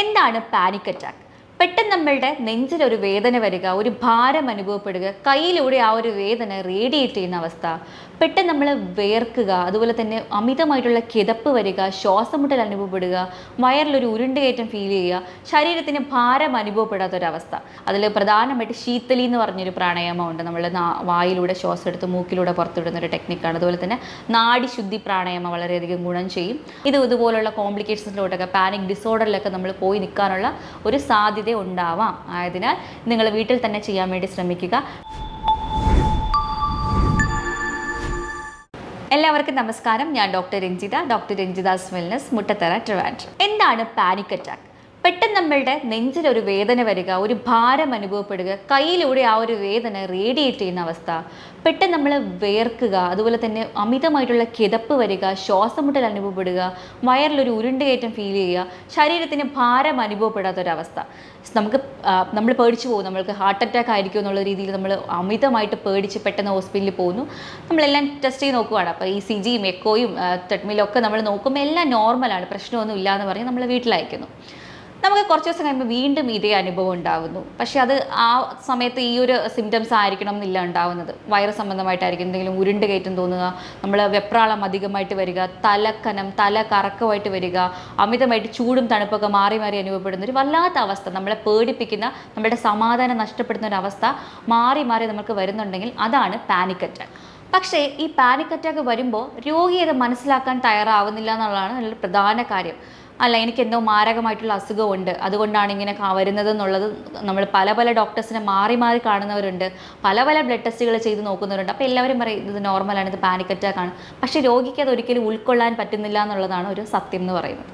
എന്താണ് panic attack? പെട്ടെന്ന് നമ്മളുടെ നെഞ്ചിലൊരു വേദന വരിക, ഒരു ഭാരം അനുഭവപ്പെടുക, കയ്യിലൂടെ ആ ഒരു വേദന റേഡിയേറ്റ് ചെയ്യുന്ന അവസ്ഥ, പെട്ടെന്ന് നമ്മൾ വേർക്കുക, അതുപോലെ തന്നെ അമിതമായിട്ടുള്ള കിതപ്പ് വരിക, ശ്വാസം മുട്ടൽ അനുഭവപ്പെടുക, വയറിലൊരു ഉരുണ്ടുകയറ്റം ഫീൽ ചെയ്യുക, ശരീരത്തിന് ഭാരം അനുഭവപ്പെടാത്തൊരവസ്ഥ. അതിൽ പ്രധാനമായിട്ട് ശീതലി എന്ന് പറഞ്ഞൊരു പ്രാണായാമമുണ്ട്. നമ്മൾ വായിലൂടെ ശ്വാസം എടുത്ത് മൂക്കിലൂടെ പുറത്തുവിടുന്ന ഒരു ടെക്നിക്കാണ്. അതുപോലെ തന്നെ നാഡിശുദ്ധി പ്രാണായാമം വളരെയധികം ഗുണം ചെയ്യും. ഇതുപോലുള്ള കോംപ്ലിക്കേഷൻസിലോട്ടൊക്കെ, പാനിക് ഡിസോർഡറിലൊക്കെ നമ്മൾ പോയി നിൽക്കാനുള്ള ഒരു സാധ്യത ഉണ്ടാവാം. ആയതിനാൽ നിങ്ങൾ വീട്ടിൽ തന്നെ ചെയ്യാൻ വേണ്ടി ശ്രമിക്കുക. എല്ലാവർക്കും നമസ്കാരം. ഞാൻ ഡോക്ടർ രഞ്ജിതാസ് വെൽനസ്, മുട്ടത്തറ, ട്രിവാൻഡ്രം. എന്താണ് പാനിക് അറ്റാക്ക്? പെട്ടെന്ന് നമ്മളുടെ നെഞ്ചിലൊരു വേദന വരിക, ഒരു ഭാരം അനുഭവപ്പെടുക, കയ്യിലൂടെ ആ ഒരു വേദന റേഡിയേറ്റ് ചെയ്യുന്ന അവസ്ഥ, പെട്ടെന്ന് നമ്മൾ വേർക്കുക, അതുപോലെ തന്നെ അമിതമായിട്ടുള്ള കിതപ്പ് വരിക, ശ്വാസം മുട്ടൽ അനുഭവപ്പെടുക, വയറിലൊരു ഉരുണ്ടുകയറ്റം ഫീൽ ചെയ്യുക, ശരീരത്തിന് ഭാരം അനുഭവപ്പെടാത്തൊരവസ്ഥ. നമ്മൾ പേടിച്ചു പോകും, നമ്മൾക്ക് ഹാർട്ട് അറ്റാക്ക് ആയിരിക്കും എന്നുള്ള രീതിയിൽ നമ്മൾ അമിതമായിട്ട് പേടിച്ച് പെട്ടെന്ന് ഹോസ്പിറ്റലിൽ പോകുന്നു. നമ്മളെല്ലാം ടെസ്റ്റ് ചെയ്ത് നോക്കുവാണ്. അപ്പോൾ ECGയും എക്കോയും ട്രെഡ്മിലും ഒക്കെ നമ്മൾ നോക്കുമ്പോൾ എല്ലാം നോർമലാണ്, പ്രശ്നമൊന്നും ഇല്ല എന്ന് പറഞ്ഞ് നമ്മൾ വീട്ടിലയക്കുന്നു. നമുക്ക് കുറച്ച് ദിവസം കഴിയുമ്പോൾ വീണ്ടും ഇതേ അനുഭവം ഉണ്ടാകുന്നു. പക്ഷേ അത് ആ സമയത്ത് ഈ ഒരു സിംറ്റംസ് ആയിരിക്കണം എന്നില്ല ഉണ്ടാവുന്നത്. വയറ് സംബന്ധമായിട്ടായിരിക്കും. എന്തെങ്കിലും ഉരുണ്ട് കയറ്റം തോന്നുക, നമ്മൾ വെപ്രാളം അധികമായിട്ട് വരിക, തലക്കനം, തല കറക്കമായിട്ട് വരിക, അമിതമായിട്ട് ചൂടും തണുപ്പൊക്കെ മാറി മാറി അനുഭവപ്പെടുന്ന ഒരു വല്ലാത്ത അവസ്ഥ, നമ്മളെ പേടിപ്പിക്കുന്ന, നമ്മുടെ സമാധാനം നഷ്ടപ്പെടുന്ന ഒരു അവസ്ഥ മാറി മാറി നമുക്ക് വരുന്നുണ്ടെങ്കിൽ അതാണ് പാനിക് അറ്റാക്ക്. പക്ഷേ ഈ പാനിക് അറ്റാക്ക് വരുമ്പോൾ രോഗി അത് മനസ്സിലാക്കാൻ തയ്യാറാവുന്നില്ല എന്നുള്ളതാണ് ഒരു പ്രധാന കാര്യം. അല്ല, എനിക്ക് എന്തോ മാരകമായിട്ടുള്ള അസുഖമുണ്ട്, അതുകൊണ്ടാണ് ഇങ്ങനെ വരുന്നത് എന്നുള്ളത് നമ്മൾ പല ഡോക്ടേഴ്സിനെ മാറി മാറി കാണുന്നവരുണ്ട്, പല ബ്ലഡ് ടെസ്റ്റുകൾ ചെയ്ത് നോക്കുന്നവരുണ്ട്. അപ്പോൾ എല്ലാവരും പറയും ഇത് നോർമലാണ്, ഇത് പാനിക് അറ്റാക്കാണ്. പക്ഷേ രോഗിക്ക് അത് ഒരിക്കലും ഉൾക്കൊള്ളാൻ പറ്റുന്നില്ല എന്നുള്ളതാണ് ഒരു സത്യം എന്ന് പറയുന്നത്.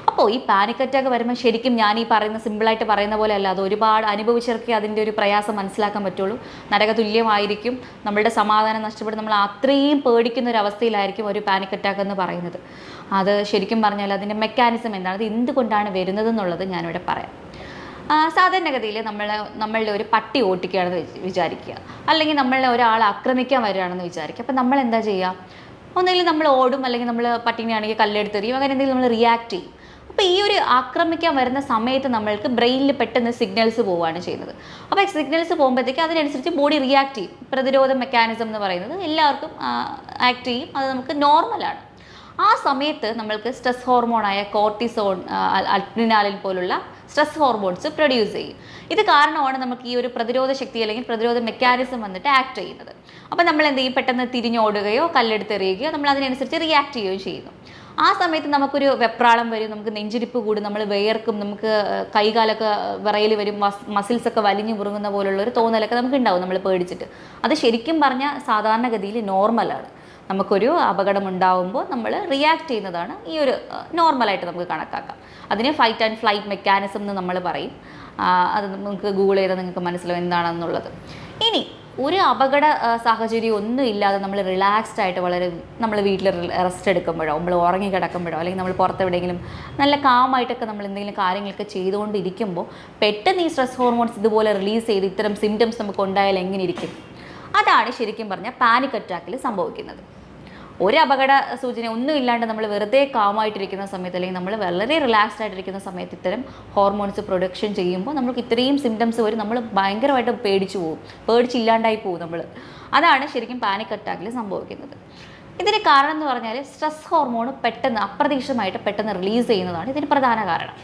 അപ്പോൾ ഈ പാനിക് അറ്റാക്ക് വരുമ്പോൾ ശരിക്കും ഞാൻ ഈ പറയുന്ന സിമ്പിളായിട്ട് പറയുന്ന പോലെ അല്ല, അത് ഒരുപാട് അനുഭവിച്ചവർക്ക് അതിൻ്റെ ഒരു പ്രയാസം മനസ്സിലാക്കാൻ പറ്റുള്ളൂ. നരകതുല്യമായിരിക്കും, നമ്മളുടെ സമാധാനം നഷ്ടപ്പെടും, നമ്മൾ അത്രയും പേടിക്കുന്ന ഒരു അവസ്ഥയിലായിരിക്കും ഒരു പാനിക് അറ്റാക്ക് എന്ന് പറയുന്നത്. അത് ശരിക്കും പറഞ്ഞാൽ അതിൻ്റെ മെക്കാനിസം എന്താണ്, അത് എന്തുകൊണ്ടാണ് വരുന്നത് എന്നുള്ളത് ഞാനിവിടെ പറയാം. സാധാരണഗതിയിൽ നമ്മളുടെ ഒരു പട്ടി ഓട്ടിക്കുകയാണെന്ന് വിചാരിക്കുക, അല്ലെങ്കിൽ നമ്മളെ ഒരാൾ ആക്രമിക്കാൻ വരികയാണെന്ന് വിചാരിക്കുക. അപ്പം നമ്മൾ എന്താ ചെയ്യുക? ഒന്നെങ്കിലും നമ്മൾ ഓടും, അല്ലെങ്കിൽ നമ്മൾ പട്ടിനെയാണെങ്കിൽ കല്ലെടുത്തെറിയും, അങ്ങനെ എന്തെങ്കിലും നമ്മൾ റിയാക്ട് ചെയ്യും. അപ്പോൾ ഈ ഒരു ആക്രമിക്കാൻ വരുന്ന സമയത്ത് നമ്മൾക്ക് ബ്രെയിനിൽ പെട്ടെന്ന് സിഗ്നൽസ് പോവുകയാണ് ചെയ്യുന്നത്. അപ്പോൾ സിഗ്നൽസ് പോകുമ്പോഴത്തേക്ക് അതിനനുസരിച്ച് ബോഡി റിയാക്ട് ചെയ്യും. പ്രതിരോധ മെക്കാനിസം എന്ന് പറയുന്നത് എല്ലാവർക്കും ആക്ട് ചെയ്യും. അത് നമുക്ക് നോർമലാണ്. ആ സമയത്ത് നമ്മൾക്ക് സ്ട്രെസ് ഹോർമോണായ കോർട്ടിസോൺ, അഡ്രിനാലിൻ പോലുള്ള സ്ട്രെസ് ഹോർമോൺസ് പ്രൊഡ്യൂസ് ചെയ്യും. ഇത് കാരണമാണ് നമുക്ക് ഈ ഒരു പ്രതിരോധ ശക്തി അല്ലെങ്കിൽ പ്രതിരോധ മെക്കാനിസം വന്നിട്ട് ആക്ട് ചെയ്യുന്നത്. അപ്പോൾ നമ്മൾ എന്ത് ചെയ്യും? പെട്ടെന്ന് തിരിഞ്ഞോടുകയോ കല്ലെടുത്തെറിയുകയോ നമ്മൾ അതിനനുസരിച്ച് റിയാക്ട് ചെയ്യുകയോ ചെയ്യുന്നു. ആ സമയത്ത് നമുക്കൊരു വെപ്രാളം വരും, നമുക്ക് നെഞ്ചിരിപ്പ് കൂടും, നമ്മൾ വേർക്കും, നമുക്ക് കൈകാലൊക്കെ വിറയൽ വരും, മസിൽസൊക്കെ വലിഞ്ഞു മുറുങ്ങുന്ന പോലുള്ളൊരു തോന്നലൊക്കെ നമുക്ക് ഉണ്ടാവും നമ്മൾ പേടിച്ചിട്ട്. അത് ശരിക്കും പറഞ്ഞാൽ സാധാരണഗതിയിൽ നോർമലാണ്. നമുക്കൊരു അപകടം ഉണ്ടാവുമ്പോൾ നമ്മൾ റിയാക്ട് ചെയ്യുന്നതാണ് ഈ ഒരു നോർമലായിട്ട് നമുക്ക് കണക്കാക്കാം. അതിന് ഫൈറ്റ് ആൻഡ് ഫ്ലൈറ്റ് മെക്കാനിസം എന്ന് നമ്മൾ പറയും. അത് നമുക്ക് ഗൂഗിൾ ചെയ്താൽ നിങ്ങൾക്ക് മനസ്സിലാവും എന്താണെന്നുള്ളത്. ഇനി ഒരു അപകട സാഹചര്യം ഒന്നും ഇല്ലാതെ നമ്മൾ റിലാക്സ്ഡ് ആയിട്ട് നമ്മൾ വീട്ടിൽ റെസ്റ്റ് എടുക്കുമ്പോഴോ, നമ്മൾ ഉറങ്ങി കിടക്കുമ്പോഴോ, അല്ലെങ്കിൽ നമ്മൾ പുറത്തെവിടെയെങ്കിലും നല്ല കാമായിട്ടൊക്കെ നമ്മൾ എന്തെങ്കിലും കാര്യങ്ങളൊക്കെ ചെയ്തുകൊണ്ടിരിക്കുമ്പോൾ പെട്ടെന്ന് ഈ സ്ട്രെസ് ഹോർമോൺസ് ഇതുപോലെ റിലീസ് ചെയ്ത് ഇത്തരം സിംറ്റംസ് നമുക്ക് ഉണ്ടായാൽ എങ്ങനെ ഇരിക്കും? അതാണ് ശരിക്കും പറഞ്ഞാൽ പാനിക് അറ്റാക്കിൽ സംഭവിക്കുന്നത്. ഒരു അപകട സൂചന ഒന്നും ഇല്ലാണ്ട് നമ്മൾ വെറുതെ കാമായിട്ടിരിക്കുന്ന സമയത്ത്, അല്ലെങ്കിൽ നമ്മൾ വളരെ റിലാക്സ്ഡ് ആയിട്ടിരിക്കുന്ന സമയത്ത് ഇത്തരം ഹോർമോൺസ് പ്രൊഡക്ഷൻ ചെയ്യുമ്പോൾ നമുക്ക് ഇത്രയും സിംറ്റംസ് വരും. നമ്മൾ ഭയങ്കരമായിട്ട് പേടിച്ചില്ലാണ്ടായി പോകും നമ്മൾ. അതാണ് ശരിക്കും പാനിക് അറ്റാക്കിൽ സംഭവിക്കുന്നത്. ഇതിന് കാരണം എന്ന് പറഞ്ഞാൽ സ്ട്രെസ് ഹോർമോൺ പെട്ടെന്ന് അപ്രതീക്ഷിതമായിട്ട് പെട്ടെന്ന് റിലീസ് ചെയ്യുന്നതാണ് ഇതിന് പ്രധാന കാരണം.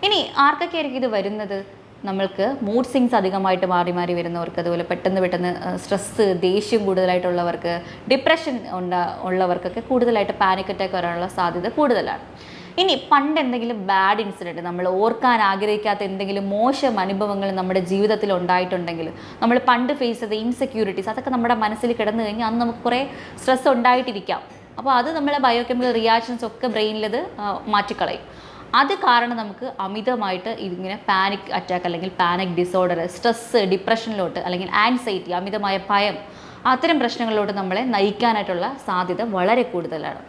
ഇനി ആർക്കൊക്കെ ആയിരിക്കും ഇത് വരുന്നത്? നമ്മൾക്ക് മൂഡ് സ്വിങ്സ് അധികമായിട്ട് മാറി വരുന്നവർക്ക്, അതുപോലെ പെട്ടെന്ന് സ്ട്രെസ്സ്, ദേഷ്യം കൂടുതലായിട്ടുള്ളവർക്ക്, ഡിപ്രഷൻ ഉള്ളവർക്കൊക്കെ കൂടുതലായിട്ട് പാനിക് അറ്റാക്ക് വരാനുള്ള സാധ്യത കൂടുതലാണ്. ഇനി പണ്ട് എന്തെങ്കിലും ബാഡ് ഇൻസിഡൻറ്റ്, നമ്മൾ ഓർക്കാൻ ആഗ്രഹിക്കാത്ത എന്തെങ്കിലും മോശം അനുഭവങ്ങൾ നമ്മുടെ ജീവിതത്തിൽ ഉണ്ടായിട്ടുണ്ടെങ്കിൽ, നമ്മൾ പണ്ട് ഫേസ് ചെയ്ത ഇൻസെക്യൂരിറ്റീസ്, അതൊക്കെ നമ്മുടെ മനസ്സിൽ കിടന്നു കഴിഞ്ഞാൽ അന്ന് നമുക്ക് കുറേ സ്ട്രെസ് ഉണ്ടായിട്ടിരിക്കാം. അപ്പോൾ അത് നമ്മളെ ബയോകെമിക്കൽ റിയാക്ഷൻസ് ഒക്കെ ബ്രെയിനിലത് മാറ്റിക്കളയും. അത് കാരണം നമുക്ക് അമിതമായിട്ട് ഇതിങ്ങനെ പാനിക് അറ്റാക്ക് അല്ലെങ്കിൽ പാനിക് ഡിസോർഡർ, സ്ട്രെസ്സ്, ഡിപ്രഷനിലോട്ട് അല്ലെങ്കിൽ ആൻസൈറ്റി, അമിതമായ ഭയം, അത്തരം പ്രശ്നങ്ങളിലോട്ട് നമ്മളെ നയിക്കാനായിട്ടുള്ള സാധ്യത വളരെ കൂടുതലാണ്.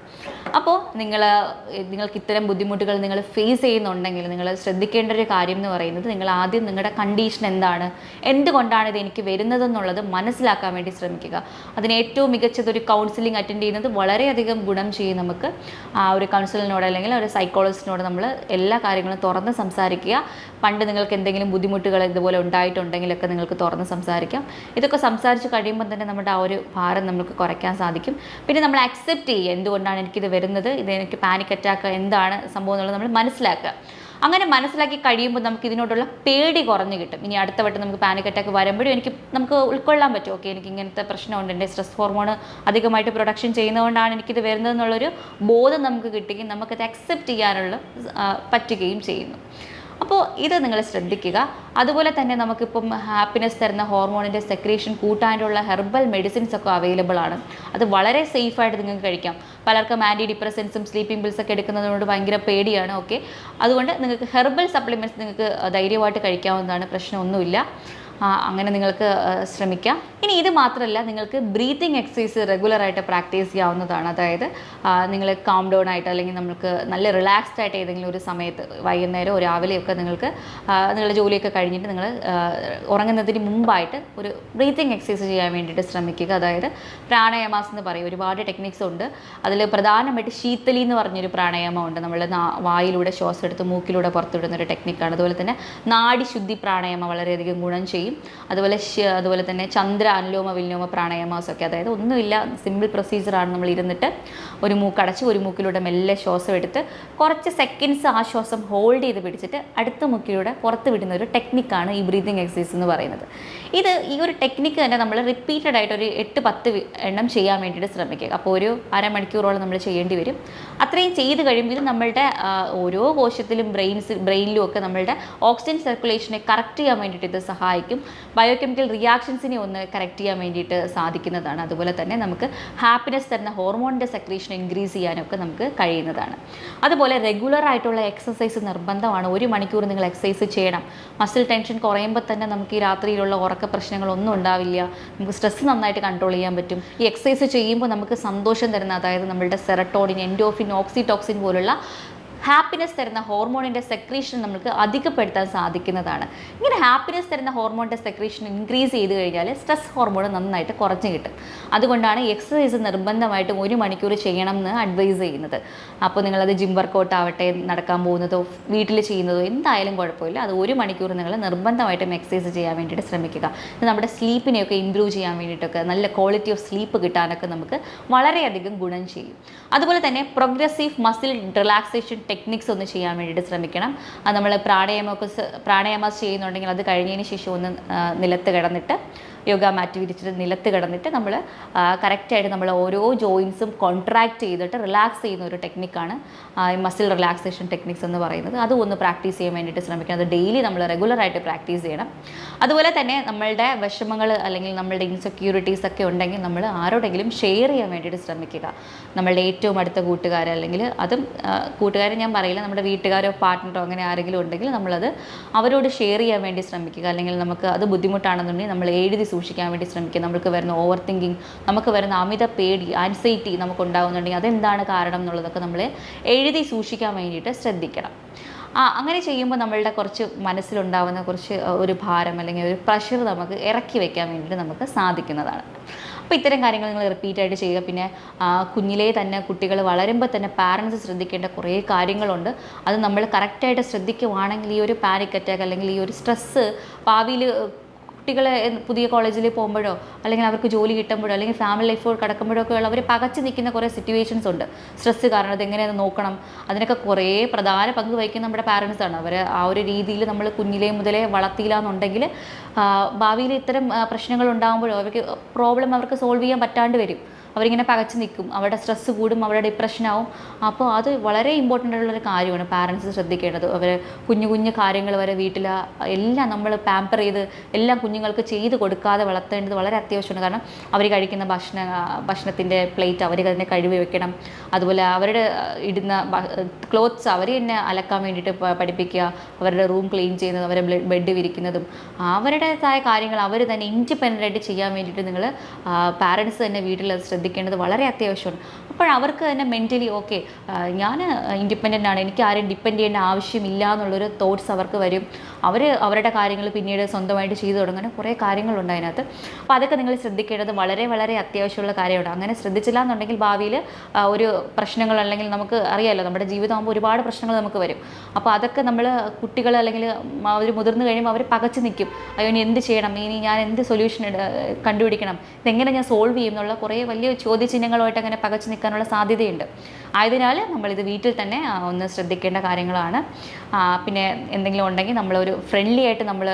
അപ്പോൾ നിങ്ങൾക്ക് ഇത്തരം ബുദ്ധിമുട്ടുകൾ നിങ്ങൾ ഫേസ് ചെയ്യുന്നുണ്ടെങ്കിൽ നിങ്ങൾ ശ്രദ്ധിക്കേണ്ട ഒരു കാര്യം എന്ന് പറയുന്നത്, നിങ്ങൾ ആദ്യം നിങ്ങളുടെ കണ്ടീഷൻ എന്താണ്, എന്തുകൊണ്ടാണ് ഇത് എനിക്ക് വരുന്നതെന്നുള്ളത് മനസ്സിലാക്കാൻ വേണ്ടി ശ്രമിക്കുക. അതിന് ഏറ്റവും മികച്ചത് ഒരു കൗൺസിലിംഗ് അറ്റൻഡ് ചെയ്യുന്നത് വളരെയധികം ഗുണം ചെയ്യും. നമുക്ക് ആ ഒരു കൗൺസിലറിനോട് അല്ലെങ്കിൽ ഒരു സൈക്കോളജിസ്റ്റിനോട് നമ്മൾ എല്ലാ കാര്യങ്ങളും തുറന്ന് സംസാരിക്കുക. പണ്ട് നിങ്ങൾക്ക് എന്തെങ്കിലും ബുദ്ധിമുട്ടുകൾ ഇതുപോലെ ഉണ്ടായിട്ടുണ്ടെങ്കിലൊക്കെ നിങ്ങൾക്ക് തുറന്ന് സംസാരിക്കാം. ഇതൊക്കെ സംസാരിച്ച് കഴിയുമ്പോൾ തന്നെ നമ്മുടെ ആ ഒരു ഭാരം നമുക്ക് കുറയ്ക്കാൻ സാധിക്കും. പിന്നെ നമ്മൾ അക്സെപ്റ്റ് ചെയ്യുക, എന്തുകൊണ്ടാണ് എനിക്കിത് വരുന്നത്, ഇത് എനിക്ക് പാനിക് അറ്റാക്ക് എന്താണ് സംഭവം എന്നുള്ളത് നമ്മൾ മനസ്സിലാക്കുക. അങ്ങനെ മനസ്സിലാക്കി കഴിയുമ്പോൾ നമുക്ക് ഇതിനോടുള്ള പേടി കുറഞ്ഞു കിട്ടും. ഇനി അടുത്ത വട്ടം നമുക്ക് പാനിക് അറ്റാക്ക് വരുമ്പോഴും നമുക്ക് ഉൾക്കൊള്ളാൻ പറ്റും. ഓക്കെ, എനിക്ക് ഇങ്ങനത്തെ പ്രശ്നമുണ്ട്, എൻ്റെ സ്ട്രെസ് ഹോർമോൺ അധികമായിട്ട് പ്രൊഡക്ഷൻ ചെയ്യുന്നതുകൊണ്ടാണ് എനിക്കിത് വരുന്നതെന്നുള്ളൊരു ബോധം നമുക്ക് കിട്ടുകയും നമുക്കത് അക്സെപ്റ്റ് ചെയ്യാനുള്ള പറ്റുകയും ചെയ്യുന്നു. അപ്പോൾ ഇത് നിങ്ങൾ ശ്രദ്ധിക്കുക. അതുപോലെ തന്നെ നമുക്കിപ്പം ഹാപ്പിനെസ് തരുന്ന ഹോർമോണിൻ്റെ സെക്രീഷൻ കൂട്ടാനുള്ള ഹെർബൽ മെഡിസിൻസ് ഒക്കെ അവൈലബിൾ ആണ്. അത് വളരെ സേഫായിട്ട് നിങ്ങൾക്ക് കഴിക്കാം. പലർക്കും ആൻറ്റി ഡിപ്രസൻസും സ്ലീപ്പിംഗ് പിൽസൊക്കെ എടുക്കുന്നതിനോട് ഭയങ്കര പേടിയാണ്. ഓക്കെ, അതുകൊണ്ട് നിങ്ങൾക്ക് ഹെർബൽ സപ്ലിമെൻറ്റ്സ് നിങ്ങൾക്ക് ധൈര്യമായിട്ട് കഴിക്കാവുന്നതാണ്, പ്രശ്നമൊന്നുമില്ല. അങ്ങനെ നിങ്ങൾക്ക് ശ്രമിക്കാം. ഇനി ഇത് മാത്രമല്ല, നിങ്ങൾക്ക് ബ്രീത്തിങ് എക്സസൈസ് റെഗുലറായിട്ട് പ്രാക്ടീസ് ചെയ്യാവുന്നതാണ്. അതായത് നിങ്ങൾ കാം ഡൗൺ ആയിട്ട് അല്ലെങ്കിൽ നമുക്ക് നല്ല റിലാക്സ്ഡ് ആയിട്ട് ഏതെങ്കിലും ഒരു സമയത്ത് വൈകുന്നേരമോ രാവിലെയൊക്കെ നിങ്ങൾക്ക് നിങ്ങളുടെ ജോലിയൊക്കെ കഴിഞ്ഞിട്ട് നിങ്ങൾ ഉറങ്ങുന്നതിന് മുമ്പായിട്ട് ഒരു ബ്രീത്തിങ് എക്സസൈസ് ചെയ്യാൻ വേണ്ടിയിട്ട് ശ്രമിക്കുക. അതായത് പ്രാണായാമാസ് എന്ന് പറയും, ഒരുപാട് ടെക്നിക്സ് ഉണ്ട്. അതിൽ പ്രധാനമായിട്ട് ശീതലി എന്ന് പറഞ്ഞൊരു പ്രാണായാമം ഉണ്ട്. നമ്മൾ വായിലൂടെ ശ്വാസം എടുത്ത് മൂക്കിലൂടെ പുറത്തുവിടുന്ന ഒരു ടെക്നിക്കാണ്. അതുപോലെ തന്നെ നാഡിശുദ്ധി പ്രാണായാമം വളരെയധികം ഗുണം ചെയ്യും. അതുപോലെ തന്നെ ചന്ദ്ര അനുലോമ വിലോമ പ്രാണായാമസൊക്കെ, അതായത് ഒന്നുമില്ല, സിമ്പിൾ പ്രൊസീജിയറാണ്. നമ്മൾ ഇരുന്നിട്ട് ഒരു മൂക്കടച്ച് ഒരു മൂക്കിലൂടെ മെല്ലെ ശ്വാസം എടുത്ത് കുറച്ച് സെക്കൻഡ്സ് ആ ശ്വാസം ഹോൾഡ് ചെയ്ത് പിടിച്ചിട്ട് അടുത്ത മൂക്കിലൂടെ പുറത്ത് വിടുന്ന ഒരു ടെക്നിക്കാണ് ഈ ബ്രീതിങ് എക്സസൈസ് എന്ന് പറയുന്നത്. ഈ ഒരു ടെക്നിക്ക് തന്നെ നമ്മൾ റിപ്പീറ്റഡ് ആയിട്ട് ഒരു 8-10 എണ്ണം ചെയ്യാൻ വേണ്ടിയിട്ട് ശ്രമിക്കുക. അപ്പോൾ ഒരു അരമണിക്കൂറോളം നമ്മൾ ചെയ്യേണ്ടി വരും. അത്രയും ചെയ്ത് കഴിയുമ്പോൾ ഇത് നമ്മളുടെ ഓരോ കോശത്തിലും ബ്രെയിനിലും ഒക്കെ നമ്മളുടെ ഓക്സിജൻ സർക്കുലേഷനെ കറക്റ്റ് ചെയ്യാൻ വേണ്ടിയിട്ട് ഇത് സഹായിക്കും. ബയോകെമിക്കൽ റിയാക്ഷൻസിനെ ഒന്ന് കറക്റ്റ് ചെയ്യാൻ വേണ്ടിയിട്ട് സാധിക്കുന്നതാണ്. അതുപോലെ തന്നെ നമുക്ക് ഹാപ്പിനെസ് തരുന്ന ഹോർമോണിൻ്റെ സെക്രീഷൻ ഇൻക്രീസ് ചെയ്യാനൊക്കെ നമുക്ക് കഴിയുന്നതാണ്. അതുപോലെ റെഗുലർ ആയിട്ടുള്ള എക്സസൈസ് നിർബന്ധമാണ്. 1 മണിക്കൂർ നിങ്ങൾ എക്സസൈസ് ചെയ്യണം. മസിൽ ടെൻഷൻ കുറയുമ്പോൾ തന്നെ നമുക്ക് ഈ രാത്രിയിലുള്ള ഉറക്ക പ്രശ്നങ്ങളൊന്നും ഉണ്ടാവില്ല. നമുക്ക് സ്ട്രെസ് നന്നായിട്ട് കൺട്രോൾ ചെയ്യാൻ പറ്റും. ഈ എക്സസൈസ് ചെയ്യുമ്പോൾ നമുക്ക് സന്തോഷം തരുന്ന, അതായത് നമ്മളുടെ സെറട്ടോണിൻ, എൻഡോഫിൻ, ഓക്സിറ്റോക്സിൻ പോലുള്ള ഹാപ്പിനെസ് തരുന്ന ഹോർമോണിൻ്റെ സെക്രീഷൻ നമുക്ക് അധികപ്പെടുത്താൻ സാധിക്കുന്നതാണ്. ഇങ്ങനെ ഹാപ്പിനെസ് തരുന്ന ഹോർമോണിൻ്റെ സെക്രീഷൻ ഇൻക്രീസ് ചെയ്ത് കഴിഞ്ഞാൽ സ്ട്രെസ് ഹോർമോൺ നന്നായിട്ട് കുറഞ്ഞു കിട്ടും. അതുകൊണ്ടാണ് എക്സസൈസ് നിർബന്ധമായിട്ടും 1 മണിക്കൂർ ചെയ്യണം എന്ന് അഡ്വൈസ് ചെയ്യുന്നത്. അപ്പോൾ നിങ്ങളത് ജിം വർക്കൗട്ട് ആവട്ടെ, നടക്കാൻ പോകുന്നതോ വീട്ടിൽ ചെയ്യുന്നതോ എന്തായാലും കുഴപ്പമില്ല, അത് 1 മണിക്കൂർ നിങ്ങൾ നിർബന്ധമായിട്ടും എക്സസൈസ് ചെയ്യാൻ വേണ്ടിയിട്ട് ശ്രമിക്കുക. ഇത് നമ്മുടെ സ്ലീപ്പിനെയൊക്കെ ഇമ്പ്രൂവ് ചെയ്യാൻ വേണ്ടിയിട്ടൊക്കെ, നല്ല ക്വാളിറ്റി ഓഫ് സ്ലീപ്പ് കിട്ടാനൊക്കെ നമുക്ക് വളരെയധികം ഗുണം ചെയ്യും. അതുപോലെ തന്നെ പ്രോഗ്രസീവ് മസിൽ റിലാക്സേഷൻ ടെക്നിക്സ് ഒന്ന് ചെയ്യാൻ വേണ്ടിയിട്ട് ശ്രമിക്കണം. അത് നമ്മൾ പ്രാണായാമസ് ചെയ്യുന്നുണ്ടെങ്കിൽ അത് കഴിഞ്ഞതിന് ശേഷം ഒന്ന് നിലത്ത് കിടന്നിട്ട്, യോഗ മാറ്റ് വിരിച്ചിട്ട് നിലത്ത് കിടന്നിട്ട് നമ്മൾ കറക്റ്റായിട്ട് നമ്മൾ ഓരോ ജോയിൻസും കോൺട്രാക്ട് ചെയ്തിട്ട് റിലാക്സ് ചെയ്യുന്ന ഒരു ടെക്നിക്കാണ് മസിൽ റിലാക്സേഷൻ ടെക്നിക്സ് എന്ന് പറയുന്നത്. അതും ഒന്ന് പ്രാക്ടീസ് ചെയ്യാൻ വേണ്ടിയിട്ട് ശ്രമിക്കണം. അത് ഡെയിലി നമ്മൾ റെഗുലറായിട്ട് പ്രാക്ടീസ് ചെയ്യണം. അതുപോലെ തന്നെ നമ്മളുടെ വിഷമങ്ങൾ അല്ലെങ്കിൽ നമ്മളുടെ ഇൻസെക്യൂരിറ്റീസ് ഒക്കെ ഉണ്ടെങ്കിൽ നമ്മൾ ആരോടെങ്കിലും ഷെയർ ചെയ്യാൻ വേണ്ടിയിട്ട് ശ്രമിക്കുക. നമ്മളുടെ ഏറ്റവും അടുത്ത കൂട്ടുകാർ, അല്ലെങ്കിൽ അതും കൂട്ടുകാരെ ഞാൻ പറയില്ല, നമ്മുടെ വീട്ടുകാരോ പാർട്ട്ണറോ അങ്ങനെ ആരെങ്കിലും ഉണ്ടെങ്കിൽ നമ്മളത് അവരോട് ഷെയർ ചെയ്യാൻ വേണ്ടി ശ്രമിക്കുക. അല്ലെങ്കിൽ നമുക്ക് അത് ബുദ്ധിമുട്ടാണെന്നുണ്ടെങ്കിൽ നമ്മൾ എഴുതി സൂക്ഷിക്കാൻ വേണ്ടി ശ്രമിക്കുക. നമുക്ക് വരുന്ന ഓവർ തിങ്കിങ്, നമുക്ക് വരുന്ന അമിത പേടി, ആൻസൈറ്റി നമുക്ക് ഉണ്ടാകുന്നുണ്ടെങ്കിൽ അതെന്താണ് കാരണം എന്നുള്ളതൊക്കെ നമ്മൾ എഴുതി സൂക്ഷിക്കാൻ വേണ്ടിയിട്ട് ശ്രദ്ധിക്കണം. അങ്ങനെ ചെയ്യുമ്പോൾ നമ്മളുടെ കുറച്ച് മനസ്സിലുണ്ടാകുന്ന കുറച്ച് ഒരു ഭാരം അല്ലെങ്കിൽ ഒരു പ്രഷർ നമുക്ക് ഇറക്കി വയ്ക്കാൻ വേണ്ടിയിട്ട് നമുക്ക് സാധിക്കുന്നതാണ്. അപ്പോൾ ഇത്തരം കാര്യങ്ങൾ നിങ്ങൾ റിപ്പീറ്റായിട്ട് ചെയ്യുക. പിന്നെ കുഞ്ഞിലേ തന്നെ കുട്ടികൾ വളരുമ്പോൾ തന്നെ പാരൻസ് ശ്രദ്ധിക്കേണ്ട കുറേ കാര്യങ്ങളുണ്ട്. അത് നമ്മൾ കറക്റ്റായിട്ട് ശ്രദ്ധിക്കുവാണെങ്കിൽ ഈ ഒരു പാനിക് അറ്റാക്ക് അല്ലെങ്കിൽ ഈ ഒരു സ്ട്രെസ്സ് ഭാവിയിൽ കുട്ടികളെ പുതിയ കോളേജിൽ പോകുമ്പോഴോ അല്ലെങ്കിൽ അവർക്ക് ജോലി കിട്ടുമ്പോഴോ അല്ലെങ്കിൽ ഫാമിലി ലൈഫ് കടക്കുമ്പോഴോ ഒക്കെ അവർ പകച്ചു നിൽക്കുന്ന കുറേ സിറ്റുവേഷൻസ് ഉണ്ട്. സ്ട്രെസ്സ് കാരണം അത് എങ്ങനെയാണ് നോക്കണം, അതിനൊക്കെ കുറേ പ്രധാന പങ്ക് വഹിക്കുന്ന നമ്മുടെ പാരൻസാണ്. അവർ ആ ഒരു രീതിയിൽ നമ്മൾ കുഞ്ഞിലേ മുതലേ വളർത്തിയില്ല എന്നുണ്ടെങ്കിൽ ഭാവിയിൽ ഇത്തരം പ്രശ്നങ്ങൾ ഉണ്ടാകുമ്പോഴോ അവർക്ക് സോൾവ് ചെയ്യാൻ പറ്റാണ്ട് വരും. അവരിങ്ങനെ പകച്ചു നിൽക്കും, അവരുടെ സ്ട്രെസ്സ് കൂടും, അവരുടെ ഡിപ്രഷനാവും. അപ്പോൾ അത് വളരെ ഇമ്പോർട്ടൻ്റ് ആയിട്ടുള്ളൊരു കാര്യമാണ് പാരൻസ് ശ്രദ്ധിക്കേണ്ടത്. അവർ കുഞ്ഞു കാര്യങ്ങൾ വരെ വീട്ടിൽ എല്ലാം നമ്മൾ പാമ്പർ ചെയ്ത് എല്ലാം കുഞ്ഞുങ്ങൾക്ക് ചെയ്ത് കൊടുക്കാതെ വളർത്തേണ്ടത് വളരെ അത്യാവശ്യമാണ്. കാരണം അവർ കഴിക്കുന്ന ഭക്ഷണത്തിൻ്റെ പ്ലേറ്റ് അവർ തന്നെ കഴുകി വെക്കണം. അതുപോലെ അവരുടെ ഇടുന്ന ക്ലോത്ത്സ് അവർ തന്നെ അലക്കാൻ വേണ്ടിയിട്ട് പഠിപ്പിക്കുക. അവരുടെ റൂം ക്ലീൻ ചെയ്യുന്നത്, അവരെ ബെഡ് വിരിക്കുന്നതും അവരുടേതായ കാര്യങ്ങൾ അവർ തന്നെ ഇൻഡിപെൻഡൻ്റായിട്ട് ചെയ്യാൻ വേണ്ടിയിട്ട് നിങ്ങൾ പാരൻസ് തന്നെ വീട്ടിൽ ശ്രദ്ധിക്കേണ്ടത് വളരെ അത്യാവശ്യമാണ്. അപ്പോൾ അവർക്ക് തന്നെ മെൻ്റലി ഓക്കെ, ഞാൻ ഇൻഡിപെൻഡൻ്റ് ആണ്, എനിക്ക് ആരും ഡിപ്പെൻഡ് ചെയ്യേണ്ട ആവശ്യമില്ല എന്നുള്ളൊരു തോട്ട്സ് അവർക്ക് വരും. അവരുടെ കാര്യങ്ങൾ പിന്നീട് സ്വന്തമായിട്ട് ചെയ്തു തുടങ്ങുന്ന കുറേ കാര്യങ്ങളുണ്ട് അതിനകത്ത്. അപ്പോൾ അതൊക്കെ നിങ്ങൾ ശ്രദ്ധിക്കേണ്ടത് വളരെ വളരെ അത്യാവശ്യമുള്ള കാര്യമാണ്. അങ്ങനെ ശ്രദ്ധിച്ചില്ല എന്നുണ്ടെങ്കിൽ ഭാവിയിൽ ഒരു പ്രശ്നങ്ങൾ, അല്ലെങ്കിൽ നമുക്ക് അറിയാമല്ലോ നമ്മുടെ ജീവിതമാകുമ്പോൾ ഒരുപാട് പ്രശ്നങ്ങൾ നമുക്ക് വരും. അപ്പോൾ അതൊക്കെ നമ്മൾ കുട്ടികൾ അല്ലെങ്കിൽ അവർ മുതിർന്നു കഴിയുമ്പോൾ അവർ പകച്ചു നിൽക്കും. അയ്യോ ഇനി എന്ത് ചെയ്യണം, ഇനി ഞാൻ എന്ത് സൊല്യൂഷൻ കണ്ടുപിടിക്കണം, ഇതെങ്ങനെ ഞാൻ സോൾവ് ചെയ്യും എന്നുള്ള കുറേ വലിയ ചോദ്യചിഹ്നങ്ങളുമായിട്ട് അങ്ങനെ പകച്ചു നിൽക്കാനുള്ള സാധ്യതയുണ്ട്. ആയതിനാൽ നമ്മളിത് വീട്ടിൽ തന്നെ ഒന്ന് ശ്രദ്ധിക്കേണ്ട കാര്യങ്ങളാണ്. പിന്നെ എന്തെങ്കിലും ഉണ്ടെങ്കിൽ നമ്മളൊരു ഫ്രണ്ട്ലി ആയിട്ട് നമ്മൾ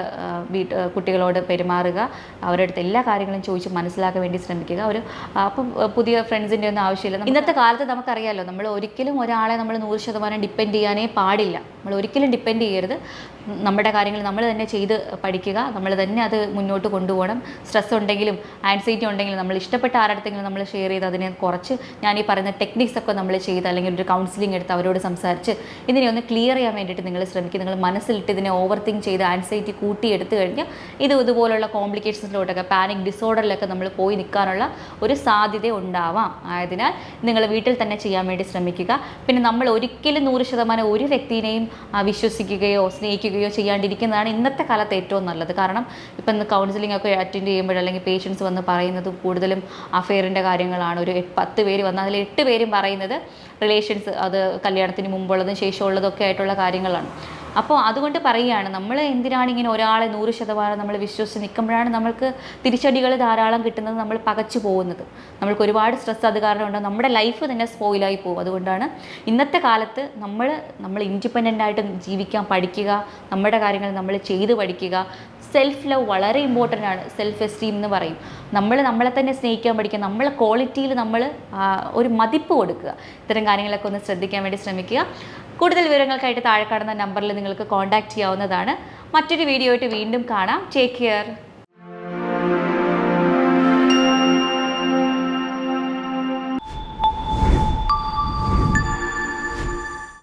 കുട്ടികളോട് പെരുമാറുക, അവരുടെ അടുത്ത് എല്ലാ കാര്യങ്ങളും ചോദിച്ച് മനസ്സിലാക്കാൻ വേണ്ടി ശ്രമിക്കുക. അപ്പം പുതിയ ഫ്രണ്ട്സിൻ്റെ ഒന്നും ആവശ്യമില്ല. ഇന്നത്തെ കാലത്ത് നമുക്കറിയാമല്ലോ, നമ്മൾ ഒരിക്കലും ഒരാളെ നമ്മൾ 100% ഡിപ്പെൻഡ് ചെയ്യാനേ പാടില്ല. നമ്മൾ ഒരിക്കലും ഡിപ്പെൻഡ് ചെയ്യരുത്. നമ്മുടെ കാര്യങ്ങൾ നമ്മൾ തന്നെ ചെയ്ത് പഠിക്കുക, നമ്മൾ തന്നെ അത് മുന്നോട്ട് കൊണ്ടുപോകണം. സ്ട്രെസ് ഉണ്ടെങ്കിലും ആൻസൈറ്റി ഉണ്ടെങ്കിലും നമ്മൾ ഇഷ്ടപ്പെട്ട ആരുടെങ്കിലും നമ്മൾ ഷെയർ ചെയ്ത് അതിനെ കുറച്ച്, ഞാൻ ഈ പറയുന്ന ടെക്നിക്സ് ഒക്കെ നമ്മൾ ചെയ്ത്, അല്ലെങ്കിൽ ഒരു കൗൺസിലിംഗ് എടുത്ത് അവരോട് സംസാരിച്ച് ഇതിനെ ഒന്ന് ക്ലിയർ ചെയ്യാൻ വേണ്ടിയിട്ട് നിങ്ങൾ ശ്രമിക്കുക. നിങ്ങൾ മനസ്സിലിട്ട് ഇതിനെ ഓവർ തിങ്ക് ചെയ്ത് ആൻസൈറ്റി കൂട്ടിയെടുത്ത് കഴിഞ്ഞാൽ ഇതുപോലുള്ള കോംപ്ലിക്കേഷൻസിലോട്ടൊക്കെ, പാനിക് ഡിസോർഡറിലൊക്കെ നമ്മൾ പോയി നിൽക്കാനുള്ള ഒരു സാധ്യത ഉണ്ടാവാം. ആയതിനാൽ നിങ്ങൾ വീട്ടിൽ തന്നെ ചെയ്യാൻ വേണ്ടി ശ്രമിക്കുക. പിന്നെ നമ്മൾ ഒരിക്കലും 100% ഒരു വ്യക്തിയെയും വിശ്വസിക്കുകയോ സ്നേഹിക്കുകയോ ചെയ്യാണ്ടിരിക്കുന്നതാണ് ഇന്നത്തെ കാലത്ത് ഏറ്റവും നല്ലത്. കാരണം ഇപ്പം കൗൺസിലിംഗ് ഒക്കെ അറ്റൻഡ് ചെയ്യുമ്പോൾ അല്ലെങ്കിൽ പേഷ്യൻസ് വന്ന് പറയുന്നത് കൂടുതലും അഫെയറിൻ്റെ കാര്യങ്ങളാണ്. ഒരു 10 പേര് വന്നാൽ അതിൽ 8 പേരും പറയുന്നത് റിലേഷൻസ്, അത് കല്യാണത്തിന് മുമ്പുള്ളതും ശേഷമുള്ളതൊക്കെ ആയിട്ടുള്ള കാര്യങ്ങളാണ്. അപ്പോൾ അതുകൊണ്ട് പറയുകയാണ്, നമ്മൾ എന്തിനാണ് ഇങ്ങനെ ഒരാളെ 100% നമ്മൾ വിശ്വസിച്ച് നിൽക്കുമ്പോഴാണ് നമ്മൾക്ക് തിരിച്ചടികൾ ധാരാളം കിട്ടുന്നത്, നമ്മൾ പകച്ചു പോകുന്നത്. നമ്മൾക്ക് ഒരുപാട് സ്ട്രെസ് അത് കാരണം ഉണ്ടാകും, നമ്മുടെ ലൈഫ് തന്നെ സ്പോയിലായി പോകും. അതുകൊണ്ടാണ് ഇന്നത്തെ കാലത്ത് നമ്മൾ ഇൻഡിപെൻഡൻ്റായിട്ട് ജീവിക്കാൻ പഠിക്കുക, നമ്മുടെ കാര്യങ്ങൾ നമ്മൾ ചെയ്ത് പഠിക്കുക. സെൽഫ് ലവ് വളരെ ഇമ്പോർട്ടൻ്റ് ആണ്. സെൽഫ് എസ്റ്റീം എന്ന് പറയും. നമ്മളെ തന്നെ സ്നേഹിക്കാൻ പഠിക്കുക, നമ്മളെ ക്വാളിറ്റിയിൽ നമ്മൾ ഒരു മതിപ്പ് കൊടുക്കുക. ഇത്തരം കാര്യങ്ങളൊക്കെ ഒന്ന് ശ്രദ്ധിക്കാൻ വേണ്ടി ശ്രമിക്കുക. കൂടുതൽ വിവരങ്ങൾക്കായിട്ട് താഴെ കാണുന്ന നമ്പറിൽ നിങ്ങൾക്ക് കോൺടാക്റ്റ് ചെയ്യാവുന്നതാണ്. മറ്റൊരു വീഡിയോ ആയിട്ട് വീണ്ടും കാണാം. Take care.